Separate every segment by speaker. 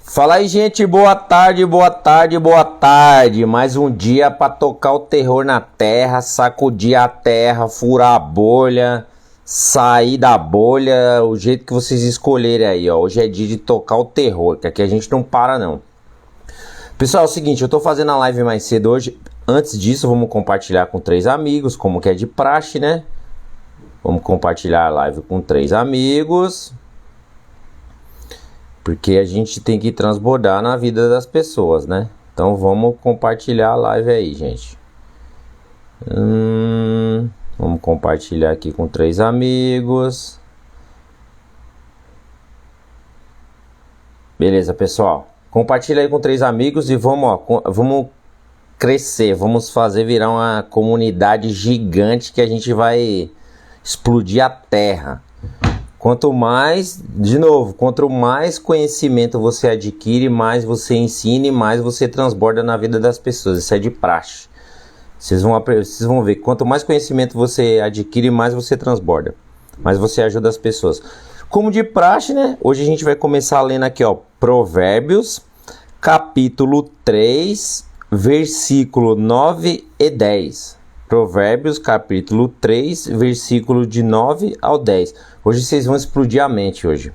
Speaker 1: Fala aí, gente, boa tarde, boa tarde, boa tarde. Mais um dia para tocar o terror na terra, sacudir a terra, furar a bolha, sair da bolha, o jeito que vocês escolherem aí, ó. Hoje é dia de tocar o terror, que aqui a gente não para não. Pessoal, é o seguinte, eu tô fazendo a live mais cedo hoje. Antes disso, vamos compartilhar com 3 amigos, como que é de praxe, né? Vamos compartilhar a live com 3 amigos. Porque a gente tem que transbordar na vida das pessoas, né? Então vamos compartilhar a live aí, gente. Vamos compartilhar aqui com 3 amigos. Beleza, pessoal. Compartilha aí com 3 amigos e vamos, ó, vamos crescer. Vamos fazer virar uma comunidade gigante que a gente vai explodir a terra. Quanto mais, de novo, quanto mais conhecimento você adquire, mais você ensina e mais você transborda na vida das pessoas. Isso é de praxe. Vocês vão ver, quanto mais conhecimento você adquire, mais você transborda. Mais você ajuda as pessoas. Como de praxe, né? Hoje a gente vai começar lendo aqui, ó, Provérbios, capítulo 3, versículo 9 e 10. Provérbios, capítulo 3, versículo de 9 ao 10. Hoje vocês vão explodir a mente hoje.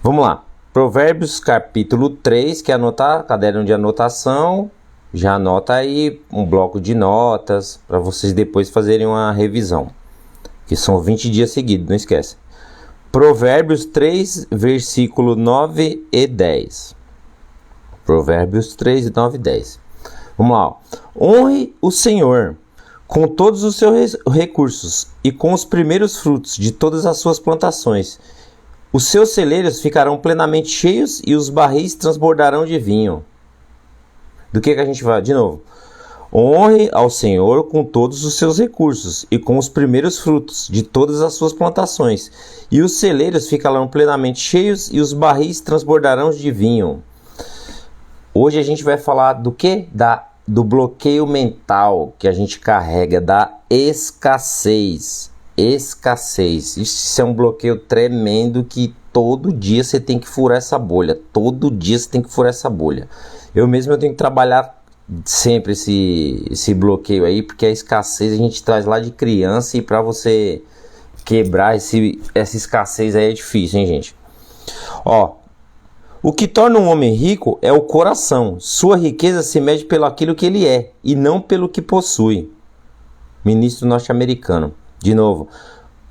Speaker 1: Vamos lá. Provérbios, capítulo 3, quer anotar? Caderno de anotação. Já anota aí um bloco de notas para vocês depois fazerem uma revisão. Que são 20 dias seguidos, não esquece. Provérbios 3, versículo 9 e 10. Provérbios 3, 9 e 10. Vamos lá. Ó. Honre o Senhor com todos os seus recursos e com os primeiros frutos de todas as suas plantações. Os seus celeiros ficarão plenamente cheios e os barris transbordarão de vinho. Do que a gente vai? De novo. Honre ao Senhor com todos os seus recursos e com os primeiros frutos de todas as suas plantações. E os celeiros ficarão plenamente cheios e os barris transbordarão de vinho. Hoje a gente vai falar do quê? Do bloqueio mental que a gente carrega, da escassez. Escassez. Isso é um bloqueio tremendo que todo dia você tem que furar essa bolha. Todo dia você tem que furar essa bolha. Eu mesmo tenho que trabalhar sempre esse bloqueio aí, porque a escassez a gente traz lá de criança e para você quebrar essa escassez aí é difícil, hein, gente? Ó. O que torna um homem rico é o coração. Sua riqueza se mede pelo aquilo que ele é e não pelo que possui. Ministro norte-americano. De novo,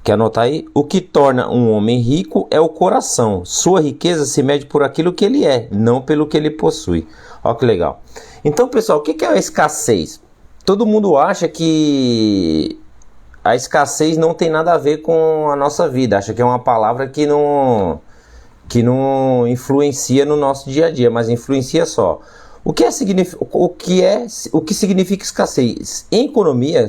Speaker 1: quer anotar aí? O que torna um homem rico é o coração. Sua riqueza se mede por aquilo que ele é, não pelo que ele possui. Olha que legal. Então, pessoal, o que é a escassez? Todo mundo acha que a escassez não tem nada a ver com a nossa vida. Acha que é uma palavra que não influencia no nosso dia a dia, mas influencia só. O que significa escassez? Em economia,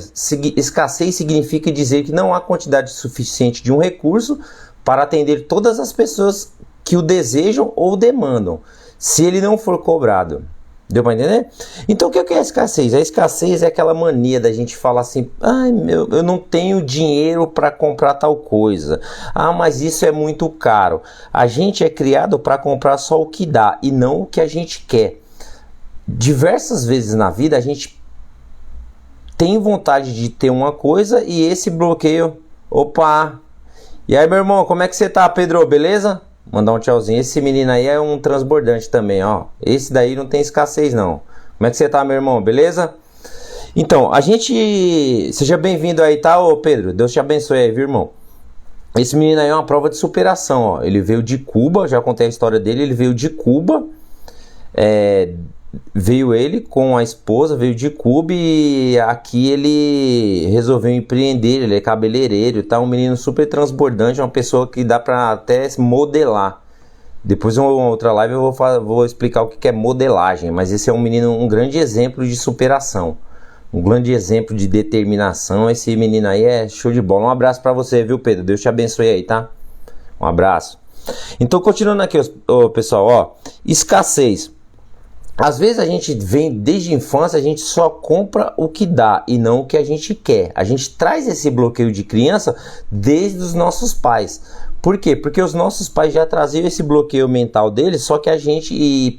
Speaker 1: escassez significa dizer que não há quantidade suficiente de um recurso para atender todas as pessoas que o desejam ou demandam, se ele não for cobrado. Deu para entender? Então o que é a escassez? A escassez é aquela mania da gente falar assim: ai meu, eu não tenho dinheiro para comprar tal coisa. Ah, mas isso é muito caro. A gente é criado para comprar só o que dá e não o que a gente quer. Diversas vezes na vida a gente tem vontade de ter uma coisa e esse bloqueio. Opa! E aí, meu irmão, como é que você tá, Pedro? Beleza? Mandar um tchauzinho. Esse menino aí é um transbordante também, ó. Esse daí não tem escassez, não. Como é que você tá, meu irmão? Beleza? Então, a gente... Seja bem-vindo aí, tá, ô Pedro? Deus te abençoe aí, viu, irmão? Esse menino aí é uma prova de superação, ó. Ele veio de Cuba, já contei a história dele. Ele veio de Cuba. Veio ele com a esposa, veio de Cuba e aqui ele resolveu empreender, ele é cabeleireiro, tá? Um menino super transbordante, uma pessoa que dá pra até modelar. Depois em uma outra live eu vou explicar o que é modelagem, mas esse é um menino, um grande exemplo de superação, um grande exemplo de determinação. Esse menino aí é show de bola. Um abraço pra você, viu, Pedro? Deus te abençoe aí, tá? Um abraço. Então, continuando aqui, pessoal, ó, escassez. Às vezes a gente vem desde a infância, a gente só compra o que dá e não o que a gente quer. A gente traz esse bloqueio de criança desde os nossos pais. Por quê? Porque os nossos pais já traziam esse bloqueio mental deles, só que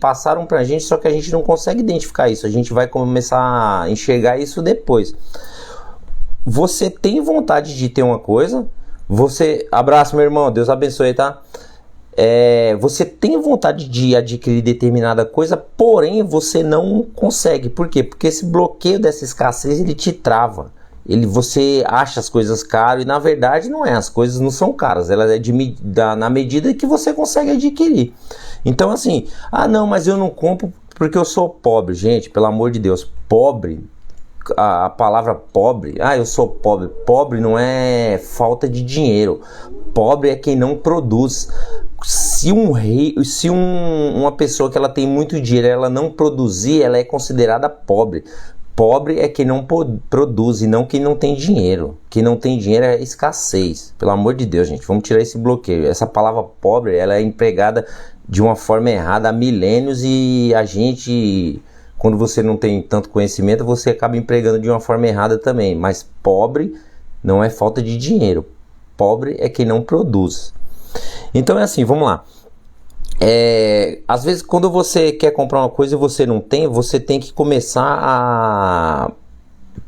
Speaker 1: passaram pra gente, só que a gente não consegue identificar isso. A gente vai começar a enxergar isso depois. Você tem vontade de ter uma coisa, abraço, meu irmão, Deus abençoe, tá? Você tem vontade de adquirir determinada coisa, porém você não consegue. Por quê? Porque esse bloqueio dessa escassez, ele te trava. Você acha as coisas caras e na verdade não é, as coisas não são caras, ela é na medida que você consegue adquirir. Então assim, não, mas eu não compro porque eu sou pobre. Gente, pelo amor de Deus, pobre, a palavra pobre, eu sou pobre, pobre não é falta de dinheiro, pobre é quem não produz. Se uma pessoa que ela tem muito dinheiro, ela não produzir, ela é considerada pobre. Pobre é quem não produz e não quem não tem dinheiro. Quem não tem dinheiro é escassez. Pelo amor de Deus, gente, vamos tirar esse bloqueio. Essa palavra pobre, ela é empregada de uma forma errada há milênios e a gente, quando você não tem tanto conhecimento, você acaba empregando de uma forma errada também. Mas pobre não é falta de dinheiro. Pobre é quem não produz. Então é assim, vamos lá. Às vezes quando você quer comprar uma coisa e você não tem, você tem que começar a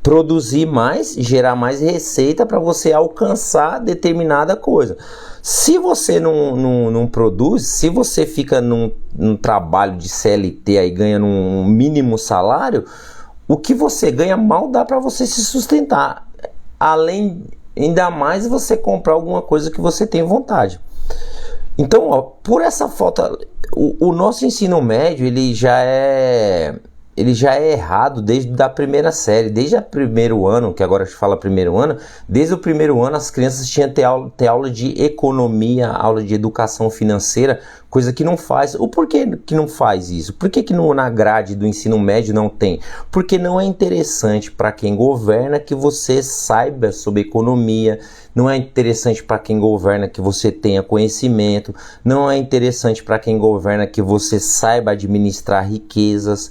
Speaker 1: produzir mais, gerar mais receita para você alcançar determinada coisa. Se você não produz, se você fica num trabalho de CLT aí ganhando um mínimo salário, o que você ganha mal dá para você se sustentar. Ainda mais você comprar alguma coisa que você tem vontade. Então, por essa falta, o nosso ensino médio ele já é errado desde a primeira série, desde o primeiro ano, que agora a gente fala primeiro ano, desde o primeiro ano as crianças tinham que ter aula de economia, aula de educação financeira, coisa que não faz. O porquê que não faz isso? Por que na grade do ensino médio não tem? Porque não é interessante para quem governa que você saiba sobre economia, não é interessante para quem governa que você tenha conhecimento, não é interessante para quem governa que você saiba administrar riquezas.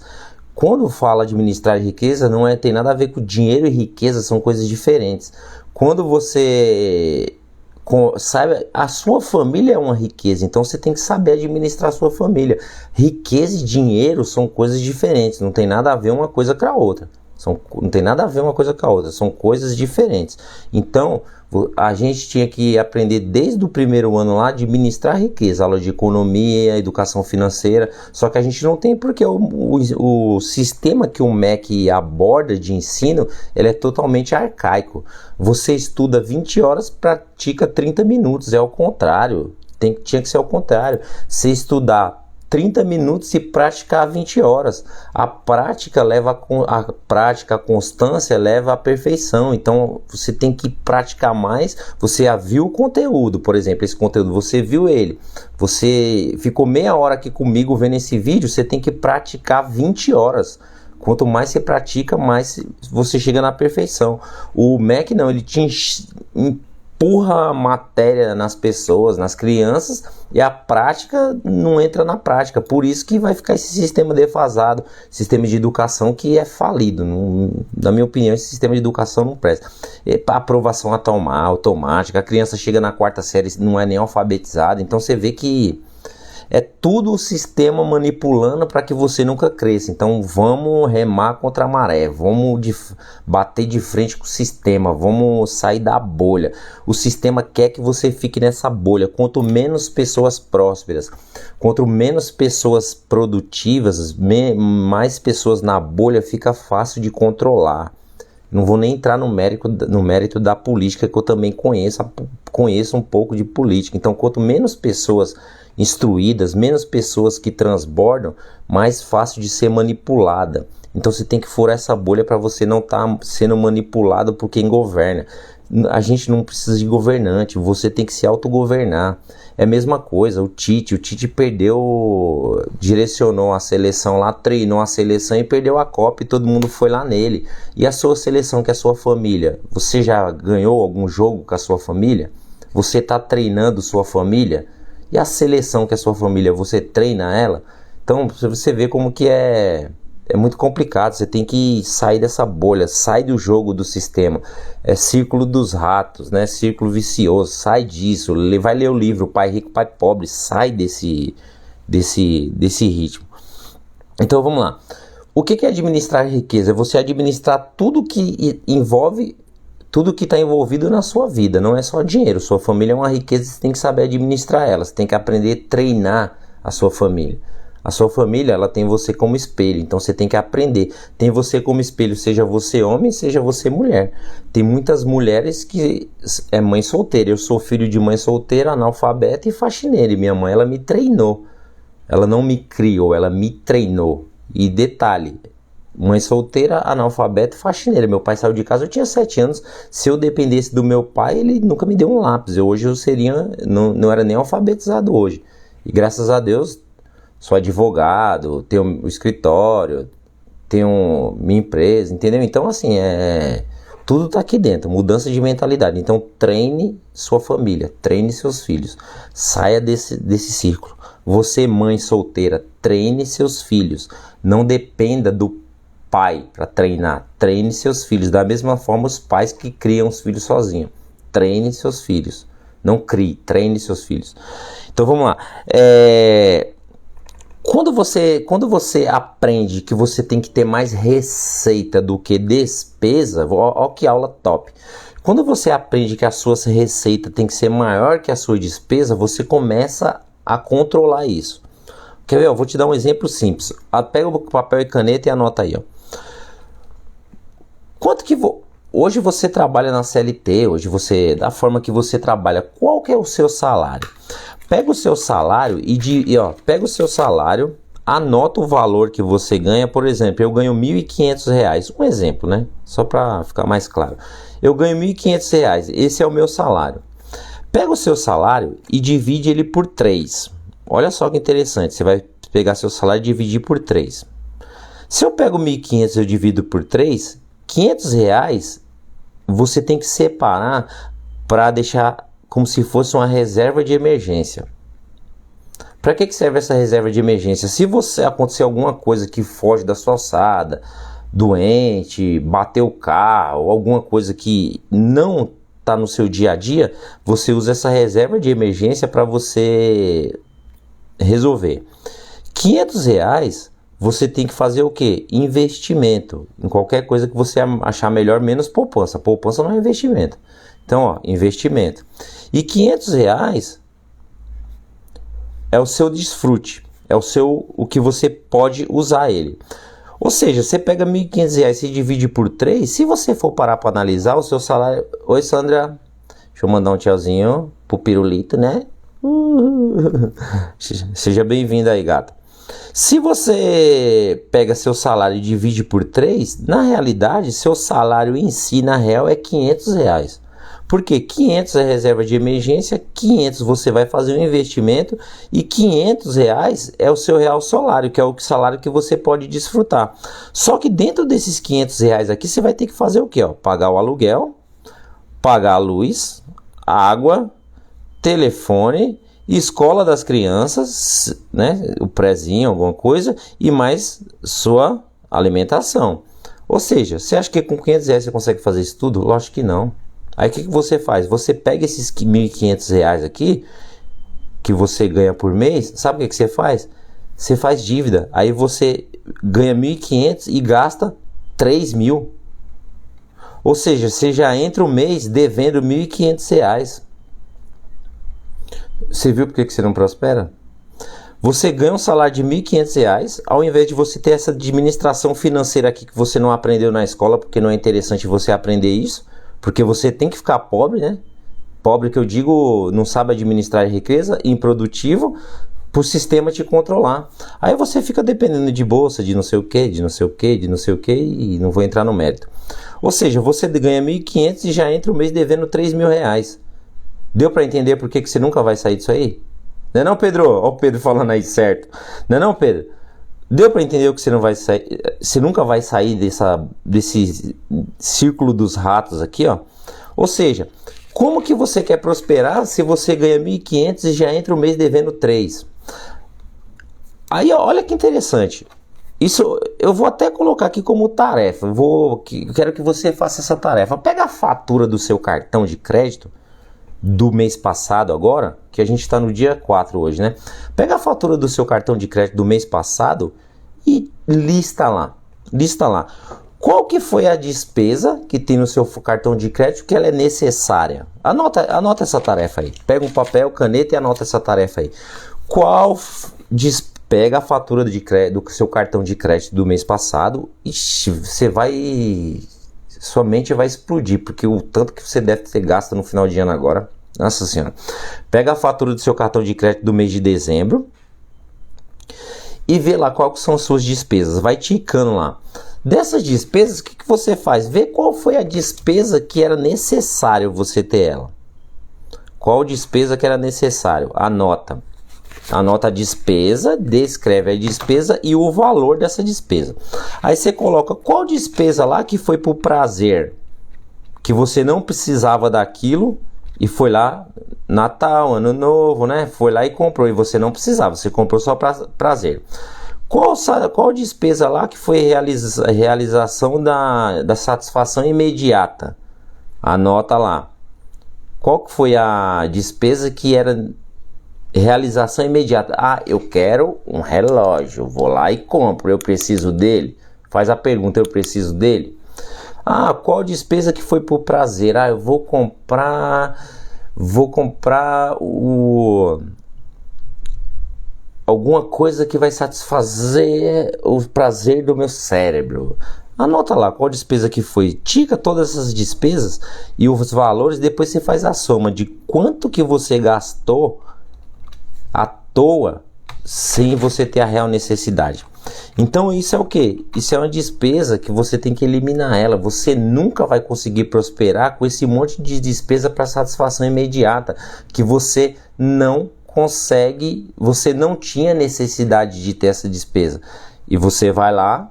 Speaker 1: Quando fala administrar riqueza, tem nada a ver com dinheiro e riqueza, são coisas diferentes. Quando você sabe, a sua família é uma riqueza, então você tem que saber administrar a sua família. Riqueza e dinheiro são coisas diferentes, não tem nada a ver uma coisa com a outra. Não tem nada a ver uma coisa com a outra, são coisas diferentes. Então, a gente tinha que aprender desde o primeiro ano lá a administrar riqueza, aula de economia, educação financeira, só que a gente não tem porque o sistema que o MEC aborda de ensino, ele é totalmente arcaico. Você estuda 20 horas, pratica 30 minutos, é o contrário, tinha que ser o contrário. Você estudar 30 minutos e praticar 20 horas. A prática, a constância leva à perfeição. Então você tem que praticar mais. Você já viu o conteúdo, por exemplo, esse conteúdo, você viu ele. Você ficou meia hora aqui comigo vendo esse vídeo, você tem que praticar 20 horas. Quanto mais você pratica, mais você chega na perfeição. O MEC não, ele te empurra a matéria nas pessoas, nas crianças, e a prática não entra na prática. Por isso que vai ficar esse sistema defasado, sistema de educação que é falido. Na minha opinião, esse sistema de educação não presta. A aprovação automática, a criança chega na quarta série e não é nem alfabetizada. Então você vê que é tudo o sistema manipulando para que você nunca cresça. Então vamos remar contra a maré, vamos bater de frente com o sistema, vamos sair da bolha. O sistema quer que você fique nessa bolha. Quanto menos pessoas prósperas, quanto menos pessoas produtivas, mais pessoas na bolha, fica fácil de controlar. Não vou nem entrar no mérito da política, que eu também conheço um pouco de política. Então, quanto menos pessoas instruídas, menos pessoas que transbordam, mais fácil de ser manipulada. Então você tem que furar essa bolha para você não estar sendo manipulado por quem governa. A gente não precisa de governante, você tem que se autogovernar. É a mesma coisa, o Tite direcionou a seleção lá, treinou a seleção e perdeu a Copa e todo mundo foi lá nele. E a sua seleção, que é a sua família? Você já ganhou algum jogo com a sua família? Você está treinando sua família? E a seleção, que é a sua família, você treina ela? Então você vê como que é é muito complicado, você tem que sair dessa bolha, sai do jogo do sistema, é círculo dos ratos, né? Círculo vicioso, sai disso, vai ler o livro Pai Rico, Pai Pobre, sai desse ritmo. Então vamos lá, o que é administrar riqueza? É você administrar tudo que envolve, tudo que está envolvido na sua vida, não é só dinheiro, sua família é uma riqueza, você tem que saber administrar ela, você tem que aprender a treinar a sua família. A sua família, ela tem você como espelho, então você tem que aprender. Tem você como espelho, seja você homem, seja você mulher. Tem muitas mulheres que é mãe solteira. Eu sou filho de mãe solteira, analfabeta e faxineira. E minha mãe, ela me treinou. Ela não me criou, ela me treinou. E detalhe, mãe solteira, analfabeta e faxineira. Meu pai saiu de casa, eu tinha 7 anos. Se eu dependesse do meu pai, ele nunca me deu um lápis. Hoje eu seria, não era nem alfabetizado hoje. E graças a Deus, sou advogado, tenho o escritório, tenho minha empresa, entendeu? Então, assim, tudo tá aqui dentro, mudança de mentalidade. Então, treine sua família, treine seus filhos, saia desse círculo. Você, mãe solteira, treine seus filhos, não dependa do pai para treinar, treine seus filhos. Da mesma forma, os pais que criam os filhos sozinhos, treine seus filhos, não crie, treine seus filhos. Então, vamos lá. Quando você aprende que você tem que ter mais receita do que despesa, ó que aula top. Quando você aprende que a sua receita tem que ser maior que a sua despesa, você começa a controlar isso. Quer ver? Eu vou te dar um exemplo simples. Pega o papel e caneta e anota aí. Ó. Hoje você trabalha na CLT, da forma que você trabalha, qual que é o seu salário? Pega o seu salário pega o seu salário, anota o valor que você ganha. Por exemplo, eu ganho R$1.500, um exemplo, né? Só para ficar mais claro. Eu ganho R$1.500, esse é o meu salário. Pega o seu salário e divide ele por 3. Olha só que interessante, você vai pegar seu salário e dividir por 3. Se eu pego 1.500 e eu divido por 3, R$500 você tem que separar para deixar como se fosse uma reserva de emergência. Para que serve essa reserva de emergência? Se você acontecer alguma coisa que foge da sua alçada, doente, bater o carro, alguma coisa que não está no seu dia a dia, você usa essa reserva de emergência para você resolver. R$500 você tem que fazer o quê? Investimento em qualquer coisa que você achar melhor, menos poupança. Poupança não é investimento. Então, ó, investimento. E R$500 é o seu desfrute, é o que você pode usar ele. Ou seja, você pega R$1.500 e divide por 3, se você for parar para analisar o seu salário... Oi, Sandra, deixa eu mandar um tchauzinho pro Pirulito, né? Seja bem-vinda aí, gata. Se você pega seu salário e divide por 3, na realidade, seu salário em si, na real, é R$500. Porque 500 é reserva de emergência, 500 você vai fazer um investimento e R$500 é o seu real salário, que é o salário que você pode desfrutar. Só que dentro desses R$500 aqui, você vai ter que fazer o quê? Ó? Pagar o aluguel, pagar a luz, água, telefone, escola das crianças, né? O prezinho, alguma coisa, e mais sua alimentação. Ou seja, você acha que com R$500 você consegue fazer isso tudo? Lógico que não. Aí o que você faz? Você pega esses R$1.500 aqui, que você ganha por mês, sabe o que você faz? Você faz dívida. Aí você ganha R$1.500 e gasta R$3.000. Ou seja, você já entra o mês devendo R$1.500. Você viu por que você não prospera? Você ganha um salário de R$1.500, ao invés de você ter essa administração financeira aqui que você não aprendeu na escola, porque não é interessante você aprender isso. Porque você tem que ficar pobre, né? Pobre que eu digo, não sabe administrar riqueza, improdutivo, para o sistema te controlar. Aí você fica dependendo de bolsa, de não sei o que, de não sei o que, de não sei o que, e não vou entrar no mérito. Ou seja, você ganha R$1.500 e já entra o mês devendo R$3.000. Deu para entender por que você nunca vai sair disso aí? Não é não, Pedro? Olha o Pedro falando aí certo. Não é não, Pedro? Deu para entender que você não vai sair, você nunca vai sair desse círculo dos ratos aqui, ó. Ou seja, como que você quer prosperar se você ganha R$1.500 e já entra o mês devendo 3? Aí, ó, olha que interessante. Isso eu vou até colocar aqui como tarefa. Eu quero que você faça essa tarefa. Pega a fatura do seu cartão de crédito do mês passado agora, que a gente está no dia 4 hoje, né? Pega a fatura do seu cartão de crédito do mês passado e lista lá. Lista lá. Qual que foi a despesa que tem no seu cartão de crédito que ela é necessária? Anota essa tarefa aí. Pega um papel, caneta e anota essa tarefa aí. Pega a fatura de crédito do seu cartão de crédito do mês passado e sua mente vai explodir, porque o tanto que você deve ter gasto no final de ano agora, nossa senhora. Pega a fatura do seu cartão de crédito do mês de dezembro e vê lá quais são as suas despesas. Vai ticando lá. Dessas despesas, o que você faz? Vê qual foi a despesa que era necessário você ter ela. Qual despesa que era necessário? Anota. Anota a despesa, descreve a despesa e o valor dessa despesa. Aí você coloca qual despesa lá que foi por prazer, que você não precisava daquilo e foi lá, Natal, Ano Novo, né? Foi lá e comprou e você não precisava, você comprou só para prazer. Qual despesa lá que foi realização da satisfação imediata? Anota lá. Qual que foi a despesa que era realização imediata? Ah, eu quero um relógio, vou lá e compro, eu preciso dele. Faz a pergunta, eu preciso dele. Ah, qual despesa que foi por prazer? Ah, eu vou comprar alguma coisa que vai satisfazer o prazer do meu cérebro. Anota lá qual despesa que foi. Tica todas essas despesas e os valores, depois você faz a soma de quanto que você gastou à toa sem você ter a real necessidade. Então isso é o que? Isso é uma despesa que você tem que eliminar ela. Você nunca vai conseguir prosperar com esse monte de despesa para satisfação imediata que você não consegue, você não tinha necessidade de ter essa despesa. E você vai lá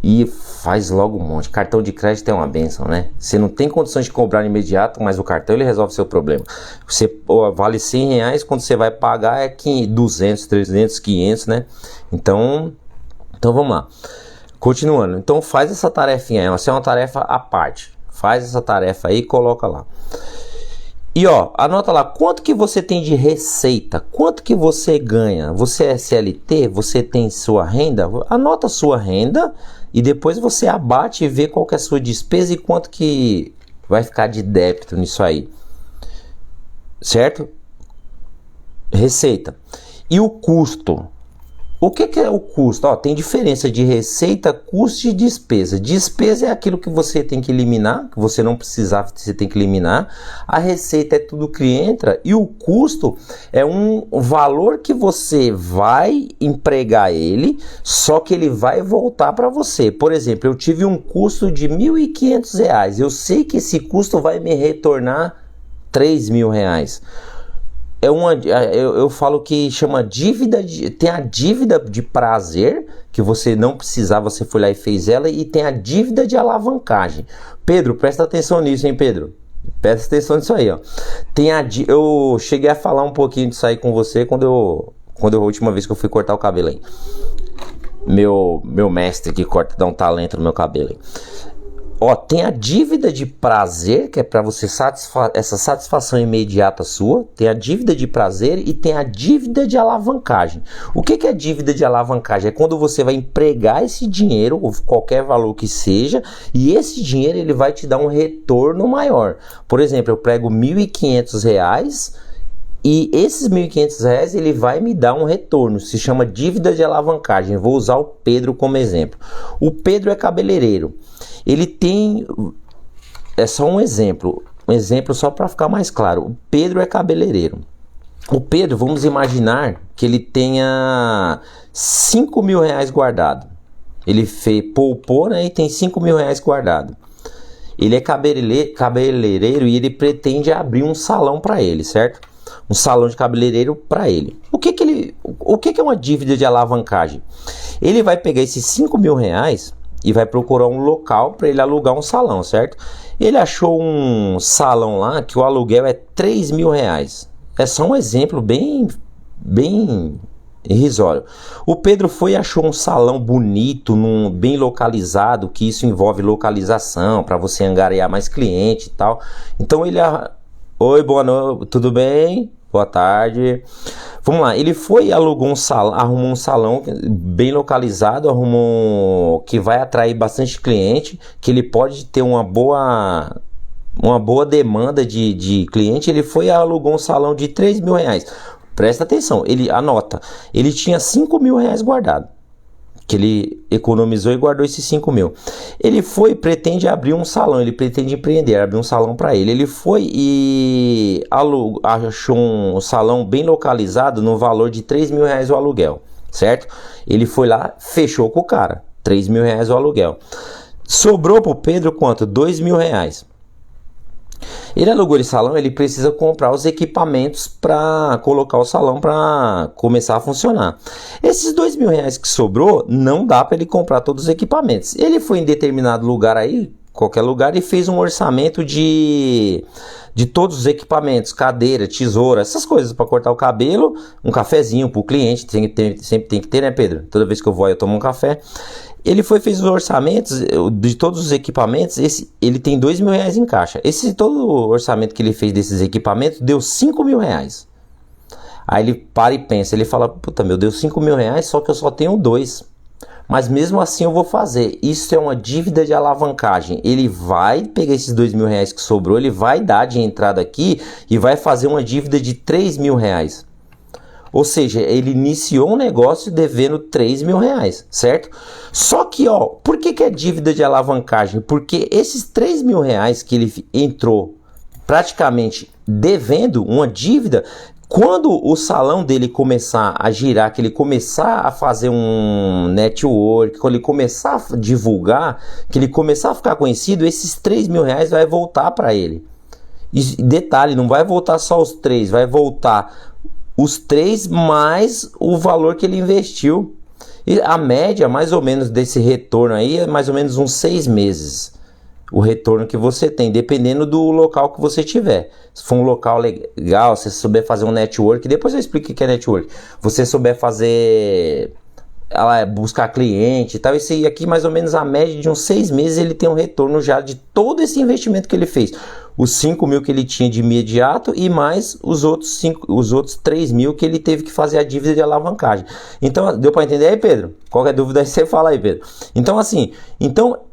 Speaker 1: e faz logo um monte. Cartão de crédito é uma benção, né? Você não tem condições de cobrar imediato, mas o cartão ele resolve o seu problema. Você vale R$100, quando você vai pagar é 200, 300, 500, né? Então vamos lá. Continuando. Então faz essa tarefinha, essa é uma tarefa à parte. Faz essa tarefa aí e coloca lá. E anota lá quanto que você tem de receita, quanto que você ganha. Você é CLT, você tem sua renda? Anota a sua renda e depois você abate e vê qual que é a sua despesa e quanto que vai ficar de débito nisso aí. Certo? Receita. E o custo? O que é o custo? Tem diferença de receita, custo e despesa. Despesa é aquilo que você tem que eliminar, que você não precisava, você tem que eliminar. A receita é tudo que entra e o custo é um valor que você vai empregar ele, só que ele vai voltar para você. Por exemplo, eu tive um custo de R$1.500. Eu sei que esse custo vai me retornar R$3.000. Eu falo que chama dívida, tem a dívida de prazer, que você não precisava, você foi lá e fez ela, e tem a dívida de alavancagem. Pedro, presta atenção nisso, hein, Pedro? Presta atenção nisso aí, eu cheguei a falar um pouquinho disso aí com você quando a última vez que eu fui cortar o cabelo aí. Meu mestre que corta, dá um talento no meu cabelo aí. Tem a dívida de prazer, que é para você essa satisfação imediata sua. Tem a dívida de prazer e tem a dívida de alavancagem. O que é dívida de alavancagem? É quando você vai empregar esse dinheiro, qualquer valor que seja, e esse dinheiro ele vai te dar um retorno maior. Por exemplo, eu prego R$1.500 e esses R$1.500 ele vai me dar um retorno. Se chama dívida de alavancagem. Vou usar o Pedro como exemplo. O Pedro é cabeleireiro. Ele tem, é só um exemplo só para ficar mais claro. O Pedro é cabeleireiro. O Pedro, vamos imaginar que ele tenha R$5.000 guardado. Ele poupou, né, e tem R$5.000 guardado. Ele é cabeleireiro e ele pretende abrir um salão para ele, certo? Um salão de cabeleireiro para ele. O que é uma dívida de alavancagem? Ele vai pegar esses R$5.000 e vai procurar um local para ele alugar um salão, certo? Ele achou um salão lá que o aluguel é R$3.000. É só um exemplo bem irrisório. O Pedro foi e achou um salão bonito, bem localizado, que isso envolve localização, para você angariar mais cliente e tal. Então ele... Oi, boa noite, tudo bem? Boa tarde. Vamos lá, ele foi e alugou um salão, arrumou um salão bem localizado, que vai atrair bastante cliente, que ele pode ter uma boa demanda de cliente. Ele foi e alugou um salão de 3 mil reais. Presta atenção, ele anota, ele tinha 5 mil reais guardado, que ele economizou e guardou esses 5 mil. Ele foi e pretende abrir um salão, ele pretende empreender, abrir um salão para ele. Ele foi e achou um salão bem localizado no valor de 3 mil reais o aluguel, certo? Ele foi lá, fechou com o cara, 3 mil reais o aluguel. Sobrou pro Pedro quanto? 2 mil reais. Ele alugou esse salão, ele precisa comprar os equipamentos para colocar o salão para começar a funcionar. Esses 2 mil reais que sobrou, não dá para ele comprar todos os equipamentos. Ele foi em determinado lugar aí, qualquer lugar, e fez um orçamento de todos os equipamentos, cadeira, tesoura, essas coisas para cortar o cabelo, um cafezinho para o cliente, sempre tem que ter, né, Pedro? Toda vez que eu vou eu tomo um café. Ele fez os orçamentos de todos os equipamentos. Ele tem 2 mil reais em caixa. Todo o orçamento que ele fez desses equipamentos deu 5 mil reais. Aí ele para e pensa, ele fala, puta meu, deu 5 mil reais, só que eu só tenho 2. Mas mesmo assim eu vou fazer. Isso é uma dívida de alavancagem. Ele vai pegar esses 2 mil reais que sobrou, ele vai dar de entrada aqui e vai fazer uma dívida de 3 mil reais. Ou seja, ele iniciou um negócio devendo 3 mil reais, certo? Só que, por que é dívida de alavancagem? Porque esses 3 mil reais que ele entrou praticamente devendo uma dívida, quando o salão dele começar a girar, que ele começar a fazer um network, quando ele começar a divulgar, que ele começar a ficar conhecido, esses 3 mil reais vai voltar para ele. E detalhe, não vai voltar só os 3, vai voltar os 3 mais o valor que ele investiu. E a média, mais ou menos, desse retorno aí é mais ou menos uns 6 meses. O retorno que você tem, dependendo do local que você tiver. Se for um local legal, se você souber fazer um network, depois eu explico o que é network. Você souber fazer, buscar cliente e tal, isso aí aqui mais ou menos a média de uns 6 meses ele tem um retorno já de todo esse investimento que ele fez. Os 5 mil que ele tinha de imediato e mais os outros 3 mil que ele teve que fazer a dívida de alavancagem. Então, deu para entender aí, Pedro? Qualquer dúvida aí você fala aí, Pedro. Então, assim,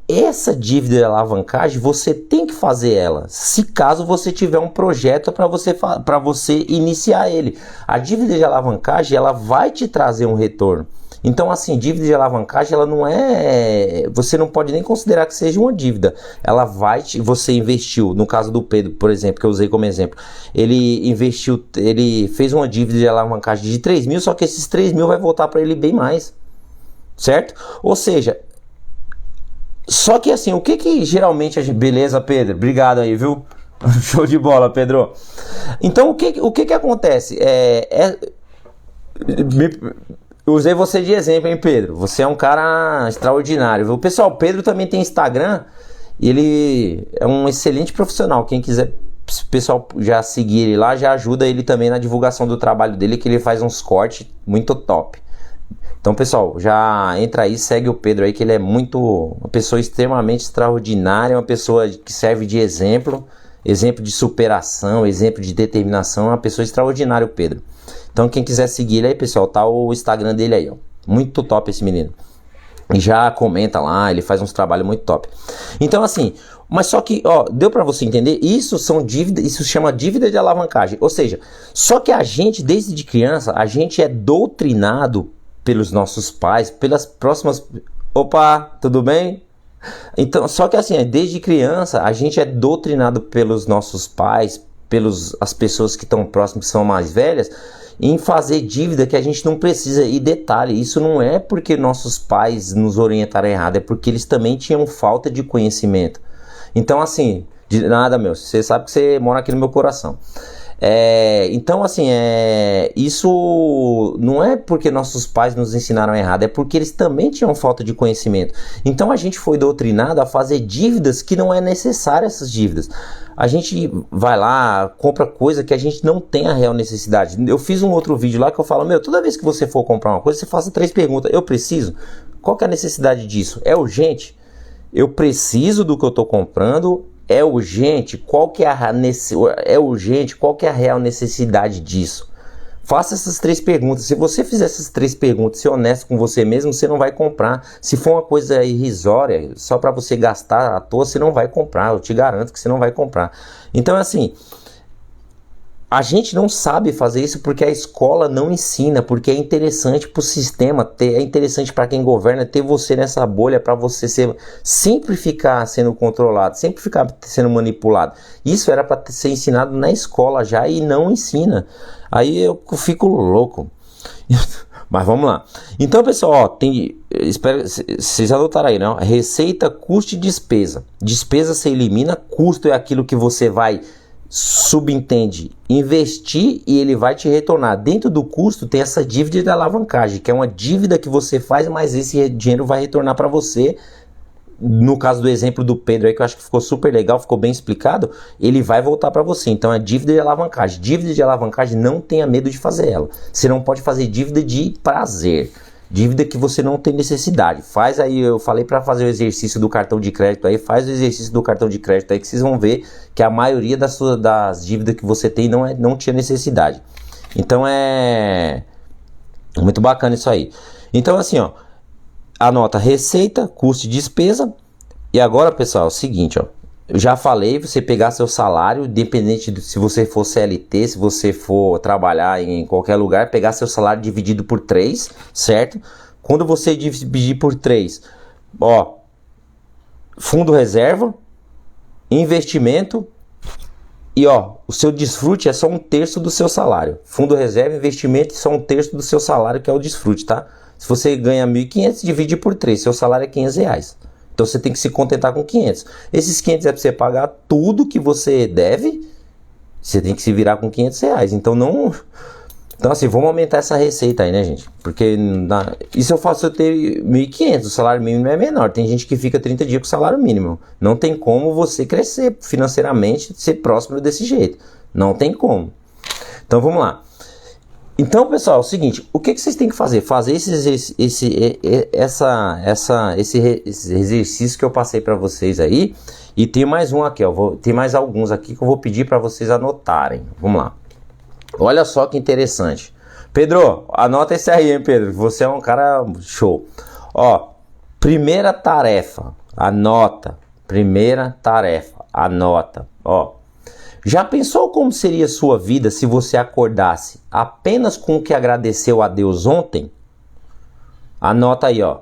Speaker 1: essa dívida de alavancagem você tem que fazer ela, se caso você tiver um projeto para você iniciar ele. A dívida de alavancagem, ela vai te trazer um retorno. Então, assim, dívida de alavancagem, ela não é... Você não pode nem considerar que seja uma dívida. Ela você investiu, no caso do Pedro, por exemplo, que eu usei como exemplo. Ele fez uma dívida de alavancagem de 3 mil, só que esses 3 mil vai voltar para ele bem mais. Certo? Ou seja, só que assim, o que geralmente... Beleza, Pedro? Obrigado aí, viu? Show de bola, Pedro. Então, o que acontece? Eu usei você de exemplo, hein, Pedro? Você é um cara extraordinário, viu? Pessoal, o Pedro também tem Instagram. Ele é um excelente profissional. Quem quiser, pessoal, já seguir ele lá, já ajuda ele também na divulgação do trabalho dele, que ele faz uns cortes muito top. Então, pessoal, já entra aí, segue o Pedro aí, que ele é uma pessoa extremamente extraordinária, uma pessoa que serve de exemplo de superação, exemplo de determinação, é uma pessoa extraordinária, o Pedro. Então, quem quiser seguir ele aí, pessoal, tá o Instagram dele aí, ó. Muito top esse menino. E já comenta lá, ele faz uns trabalhos muito top. Então, assim, mas só que, deu para você entender? Isso chama dívida de alavancagem. Ou seja, só que a gente, desde criança, a gente é doutrinado pelos nossos pais, pelas próximas... Opa, tudo bem? Então, só que assim, desde criança, a gente é doutrinado pelos nossos pais, as pessoas que estão próximas, que são mais velhas, em fazer dívida que a gente não precisa. E detalhe, isso não é porque nossos pais nos orientaram errado, é porque eles também tinham falta de conhecimento. Então, assim, de nada, meu, você sabe que você mora aqui no meu coração. Então, assim, isso não é porque nossos pais nos ensinaram errado, é porque eles também tinham falta de conhecimento. Então a gente foi doutrinado a fazer dívidas que não é necessário essas dívidas. A gente vai lá, compra coisa que a gente não tem a real necessidade. Eu fiz um outro vídeo lá que eu falo, toda vez que você for comprar uma coisa, você faça 3 perguntas. Eu preciso? Qual que é a necessidade disso? É urgente? Eu preciso do que eu estou comprando? É urgente? Qual que é qual que é a real necessidade disso? Faça essas 3 perguntas. Se você fizer essas 3 perguntas, ser honesto com você mesmo, você não vai comprar. Se for uma coisa irrisória, só para você gastar à toa, você não vai comprar. Eu te garanto que você não vai comprar. Então, assim, a gente não sabe fazer isso porque a escola não ensina, porque é interessante para o sistema, é interessante para quem governa ter você nessa bolha, para você sempre ficar sendo controlado, sempre ficar sendo manipulado. Isso era para ser ensinado na escola já e não ensina. Aí eu fico louco. Mas vamos lá. Então, pessoal, espero vocês anotaram aí, né? Receita, custo e despesa. Despesa você elimina, custo é aquilo que você vai subentende investir e ele vai te retornar. Dentro do custo tem essa dívida de alavancagem, que é uma dívida que você faz, mas esse dinheiro vai retornar para você. No caso do exemplo do Pedro aí, que eu acho que ficou super legal, ficou bem explicado, ele vai voltar para você. Então é dívida de alavancagem. Dívida de alavancagem, não tenha medo de fazer ela. Você não pode fazer dívida de prazer. Dívida que você não tem necessidade. Faz aí, eu falei para fazer o exercício do cartão de crédito aí, faz o exercício do cartão de crédito aí que vocês vão ver que a maioria das dívidas que você tem não tinha necessidade. Então é muito bacana isso aí. Então assim, ó, anota receita, custo e despesa. E agora, pessoal, é o seguinte, ó. Eu já falei, você pegar seu salário, independente de se você for CLT, se você for trabalhar em qualquer lugar, pegar seu salário dividido por 3, certo? Quando você dividir por 3, ó, fundo reserva, investimento e ó, o seu desfrute é só 1/3 do seu salário. Fundo reserva, investimento é só 1/3 do seu salário, que é o desfrute, tá? Se você ganha 1.500, divide por 3, seu salário é R$500. Então você tem que se contentar com 500. Esses 500 é para você pagar tudo que você deve. Você tem que se virar com R$500. Então não... Então assim, vamos aumentar essa receita aí, né, gente? Porque isso eu faço eu ter 1.500. O salário mínimo é menor. Tem gente que fica 30 dias com o salário mínimo. Não tem como você crescer financeiramente, ser próximo desse jeito. Não tem como. Então vamos lá. Então, pessoal, é o seguinte, o que vocês têm que fazer? Fazer esse exercício que eu passei para vocês aí. E tem mais um aqui, ó. Tem mais alguns aqui que eu vou pedir para vocês anotarem. Vamos lá. Olha só que interessante. Pedro, anota esse aí, hein, Pedro? Você é um cara show. Ó, primeira tarefa, anota. Primeira tarefa, anota. Ó. Já pensou como seria sua vida se você acordasse apenas com o que agradeceu a Deus ontem? Anota aí, ó.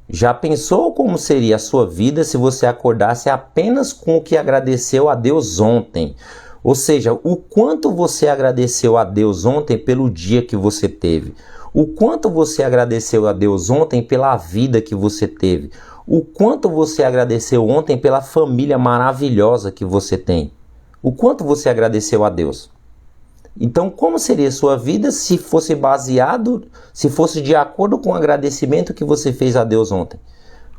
Speaker 1: Já pensou como seria a sua vida se você acordasse apenas com o que agradeceu a Deus ontem? Ou seja, o quanto você agradeceu a Deus ontem pelo dia que você teve? O quanto você agradeceu a Deus ontem pela vida que você teve? O quanto você agradeceu ontem pela família maravilhosa que você tem? O quanto você agradeceu a Deus? Então, como seria a sua vida se fosse de acordo com o agradecimento que você fez a Deus ontem?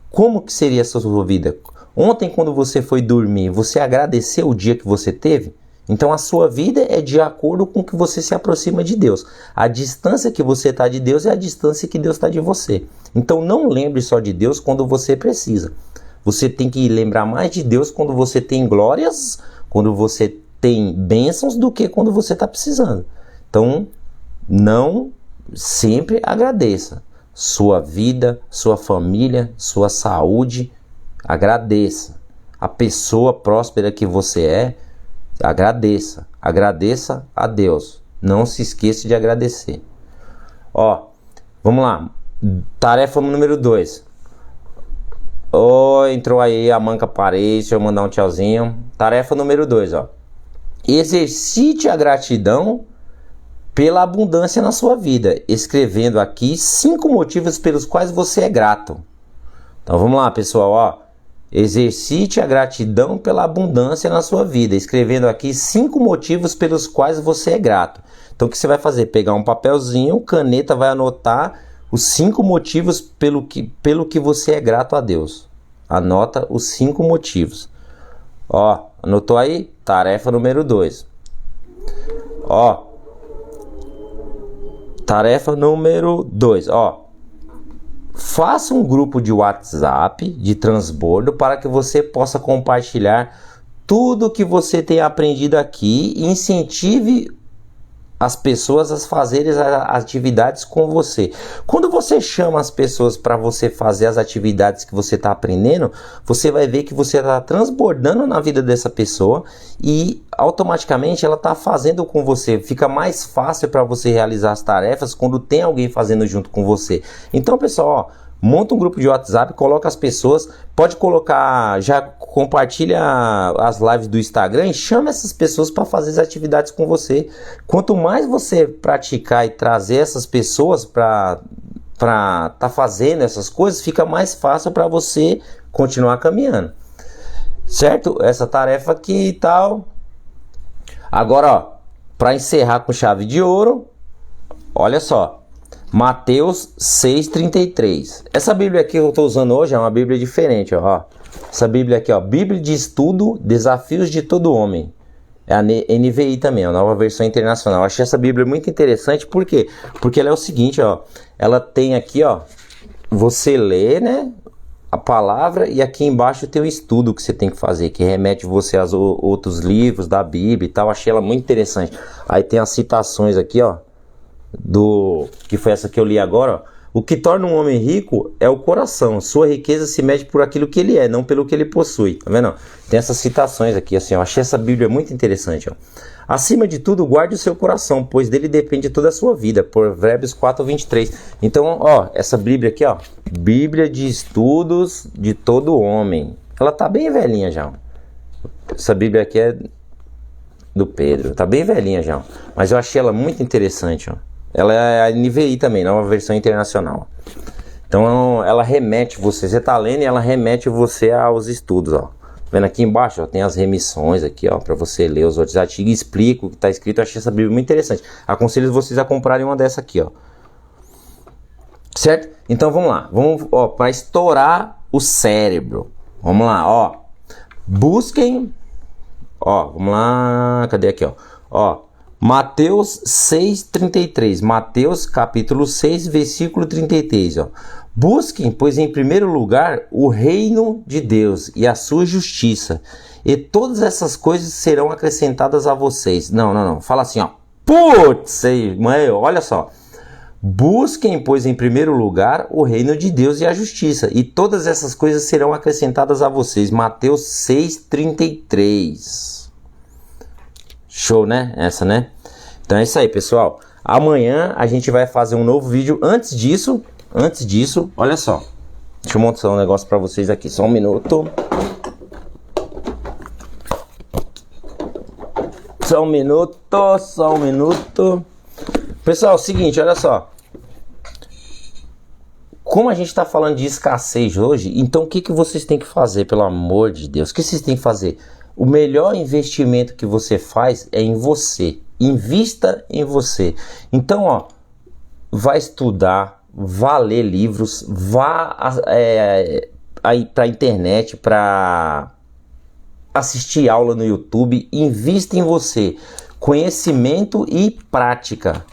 Speaker 1: Como que seria a sua vida? Ontem, quando você foi dormir, você agradeceu o dia que você teve? Então, a sua vida é de acordo com que você se aproxima de Deus. A distância que você está de Deus é a distância que Deus está de você. Então, não lembre só de Deus quando você precisa. Você tem que lembrar mais de Deus quando você tem glórias, quando você tem bênçãos, do que quando você está precisando. Então, não sempre agradeça. Sua vida, sua família, sua saúde, agradeça. A pessoa próspera que você é, agradeça. Agradeça a Deus. Não se esqueça de agradecer. Ó, vamos lá. Tarefa número 2. Entrou aí a Manca Parede, deixa eu mandar um tchauzinho. Tarefa número 2, ó. Exercite a gratidão pela abundância na sua vida, escrevendo aqui 5 motivos pelos quais você é grato. Então vamos lá, pessoal, ó. Exercite a gratidão pela abundância na sua vida, escrevendo aqui 5 motivos pelos quais você é grato. Então o que você vai fazer? Pegar um papelzinho, caneta, vai anotar os 5 motivos pelo que você é grato a Deus. Anota os 5 motivos. Ó, anotou aí? Tarefa número 2. Ó, tarefa número 2, ó. Faça um grupo de WhatsApp de transbordo para que você possa compartilhar tudo que você tem aprendido aqui e incentive as pessoas a fazerem as atividades com você. Quando você chama as pessoas para você fazer as atividades que você está aprendendo, você vai ver que você está transbordando na vida dessa pessoa e automaticamente ela está fazendo com você. Fica mais fácil para você realizar as tarefas quando tem alguém fazendo junto com você. Então, pessoal, ó, monta um grupo de WhatsApp, coloca as pessoas, pode colocar, já compartilha as lives do Instagram e chama essas pessoas para fazer as atividades com você. Quanto mais você praticar e trazer essas pessoas para tá fazendo essas coisas, fica mais fácil para você continuar caminhando. Certo? Essa tarefa aqui e tal. Agora, ó, para encerrar com chave de ouro, olha só. Mateus 6,33. Essa Bíblia aqui que eu estou usando hoje é uma Bíblia diferente, ó. Essa Bíblia aqui, ó, Bíblia de Estudo, Desafios de Todo Homem. É a NVI também, a Nova Versão Internacional. Eu achei essa Bíblia muito interessante, por quê? Porque ela é o seguinte, ó. Ela tem aqui, ó, você lê, né, a palavra e aqui embaixo tem o estudo que você tem que fazer, que remete você aos outros livros da Bíblia e tal. Eu achei ela muito interessante. Aí tem as citações aqui, ó. Que foi essa que eu li agora, ó. O que torna um homem rico é o coração. Sua riqueza se mede por aquilo que ele é, não pelo que ele possui. Tá vendo? Tem essas citações aqui, assim, ó. Achei essa Bíblia muito interessante, ó. Acima de tudo, guarde o seu coração, pois dele depende toda a sua vida. Provérbios 4:23. Então, ó, essa Bíblia aqui, ó, Bíblia de Estudos de Todo Homem. Ela tá bem velhinha já, ó. Essa Bíblia aqui é do Pedro, tá bem velhinha já, ó. Mas eu achei ela muito interessante, ó. Ela é a NVI também, Nova Versão Internacional. Então ela remete você tá lendo e ela remete você aos estudos, ó. Vendo aqui embaixo, ó, tem as remissões aqui, ó, para você ler os outros artigos, explica o que tá escrito. Eu achei essa Bíblia muito interessante. Aconselho vocês a comprarem uma dessa aqui, ó. Certo? Então vamos lá. Vamos, ó, para estourar o cérebro. Vamos lá, ó. Busquem, ó, vamos lá, cadê aqui, ó? Ó, Mateus 6,33, Mateus capítulo 6, versículo 33, ó. Busquem, pois em primeiro lugar, o reino de Deus e a sua justiça, e todas essas coisas serão acrescentadas a vocês. Não, fala assim, ó. Putz, mãe, olha só. Busquem, pois em primeiro lugar, o reino de Deus e a justiça, e todas essas coisas serão acrescentadas a vocês. Mateus 6,33. Show, né? Essa, né? Então é isso aí, pessoal. Amanhã a gente vai fazer um novo vídeo. Antes disso, olha só. Deixa eu mostrar um negócio pra vocês aqui. Só um minuto. Só um minuto. Pessoal, é o seguinte, olha só. Como a gente está falando de escassez hoje, então o que vocês têm que fazer, pelo amor de Deus? O que vocês têm que fazer? O melhor investimento que você faz é em você. Invista em você. Então, ó, vá estudar, vá ler livros, vá aí para a internet, para assistir aula no YouTube. Invista em você. Conhecimento e prática.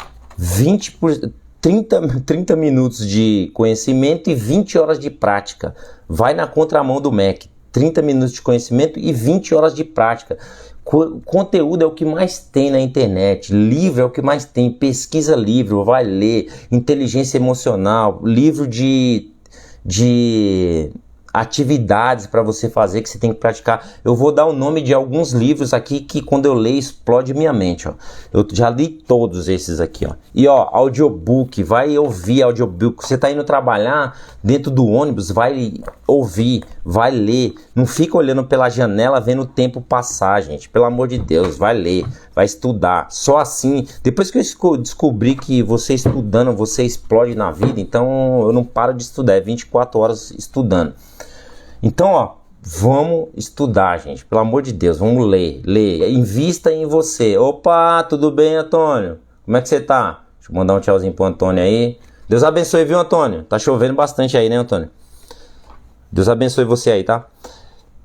Speaker 1: 30 minutos de conhecimento e 20 horas de prática. Vai na contramão do MEC. 30 minutos de conhecimento e 20 horas de prática. Conteúdo é o que mais tem na internet, livro é o que mais tem, pesquisa livro, vai ler, inteligência emocional, livro de atividades para você fazer que você tem que praticar. Eu vou dar o nome de alguns livros aqui que quando eu leio explode minha mente, ó. Eu já li todos esses aqui, ó. E ó, audiobook, vai ouvir audiobook. Você tá indo trabalhar dentro do ônibus, vai ouvir, vai ler. Não fica olhando pela janela vendo o tempo passar, gente. Pelo amor de Deus, vai ler, vai estudar. Só assim, depois que eu descobri que você estudando, você explode na vida, então eu não paro de estudar, é 24 horas estudando. Então, ó, vamos estudar, gente. Pelo amor de Deus, vamos ler. Invista em você. Opa, tudo bem, Antônio? Como é que você tá? Deixa eu mandar um tchauzinho pro Antônio aí. Deus abençoe, viu, Antônio? Tá chovendo bastante aí, né, Antônio? Deus abençoe você aí, tá?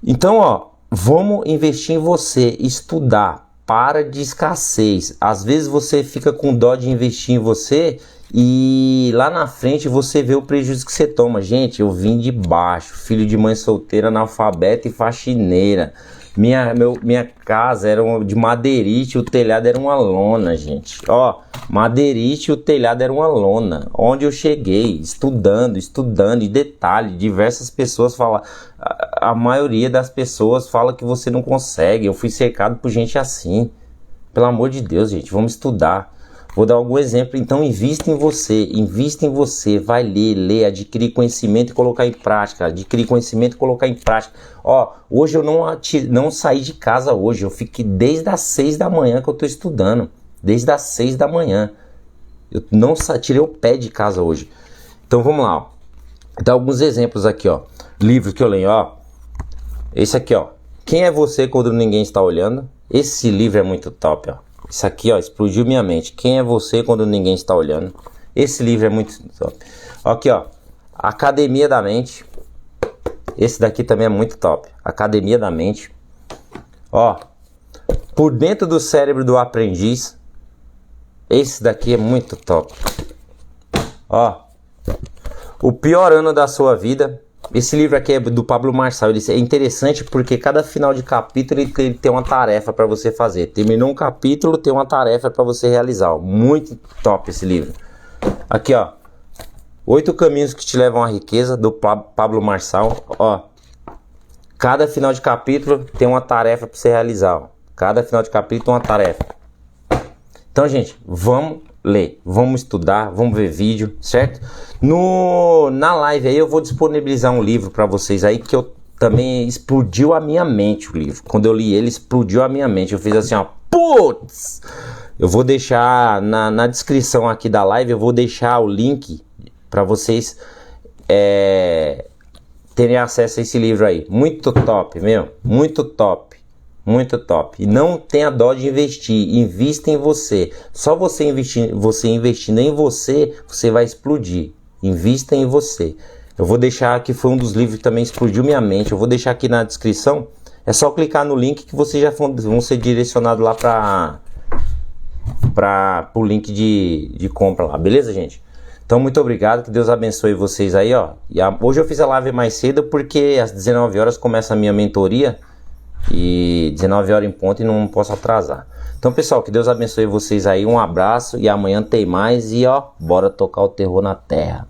Speaker 1: Então, ó, vamos investir em você, estudar. Para de escassez. Às vezes você fica com dó de investir em você e lá na frente você vê o prejuízo que você toma. Gente, eu vim de baixo, filho de mãe solteira, analfabeta e faxineira. Minha casa era de madeirite, o telhado era uma lona, gente. Ó, madeirite, o telhado era uma lona. Onde eu cheguei, estudando, e detalhe, diversas pessoas falam, a maioria das pessoas fala que você não consegue. Eu fui cercado por gente assim. Pelo amor de Deus, gente, vamos estudar. Vou dar algum exemplo, então invista em você, vai ler, adquirir conhecimento e colocar em prática, Ó, hoje eu não saí de casa hoje, eu fiquei desde as 6 da manhã que eu tô estudando, desde as 6 da manhã, eu não tirei o pé de casa hoje. Então vamos lá, ó. Vou dar alguns exemplos aqui, ó, livros que eu leio, ó, esse aqui, ó, Quem é Você Quando Ninguém Está Olhando? Esse livro é muito top, ó. Isso aqui, ó, explodiu minha mente. Quem é você quando ninguém está olhando? Esse livro é muito top. Aqui, ó, Academia da Mente. Esse daqui também é muito top. Academia da Mente. Ó, Por Dentro do Cérebro do Aprendiz. Esse daqui é muito top. Ó, O Pior Ano da Sua Vida. Esse livro aqui é do Pablo Marçal. Ele é interessante porque cada final de capítulo ele tem uma tarefa para você fazer. Terminou um capítulo, tem uma tarefa para você realizar. Ó. Muito top esse livro. Aqui, ó, 8 Caminhos que Te Levam à Riqueza, do Pablo Marçal. Ó, cada final de capítulo tem uma tarefa para você realizar. Ó. Cada final de capítulo tem uma tarefa. Então, gente, vamos ler, vamos estudar, vamos ver vídeo, certo? Na live aí eu vou disponibilizar um livro para vocês aí que eu também explodiu a minha mente, o livro. Quando eu li ele, explodiu a minha mente. Eu fiz assim, ó, putz! Eu vou deixar na descrição aqui da live, eu vou deixar o link para vocês terem acesso a esse livro aí. Muito top, meu, muito top. Muito top. E não tenha dó de investir. Invista em você. Só você investindo em você, você vai explodir. Invista em você. Eu vou deixar aqui, foi um dos livros que também explodiu minha mente. Eu vou deixar aqui na descrição. É só clicar no link que vocês já vão ser direcionados lá para o link de compra lá. Beleza, gente? Então, muito obrigado. Que Deus abençoe vocês aí, ó. Hoje eu fiz a live mais cedo porque às 19 horas começa a minha mentoria. E 19 horas em ponto e não posso atrasar. Então, pessoal, que Deus abençoe vocês aí. Um abraço e amanhã tem mais. E ó, bora tocar o terror na terra.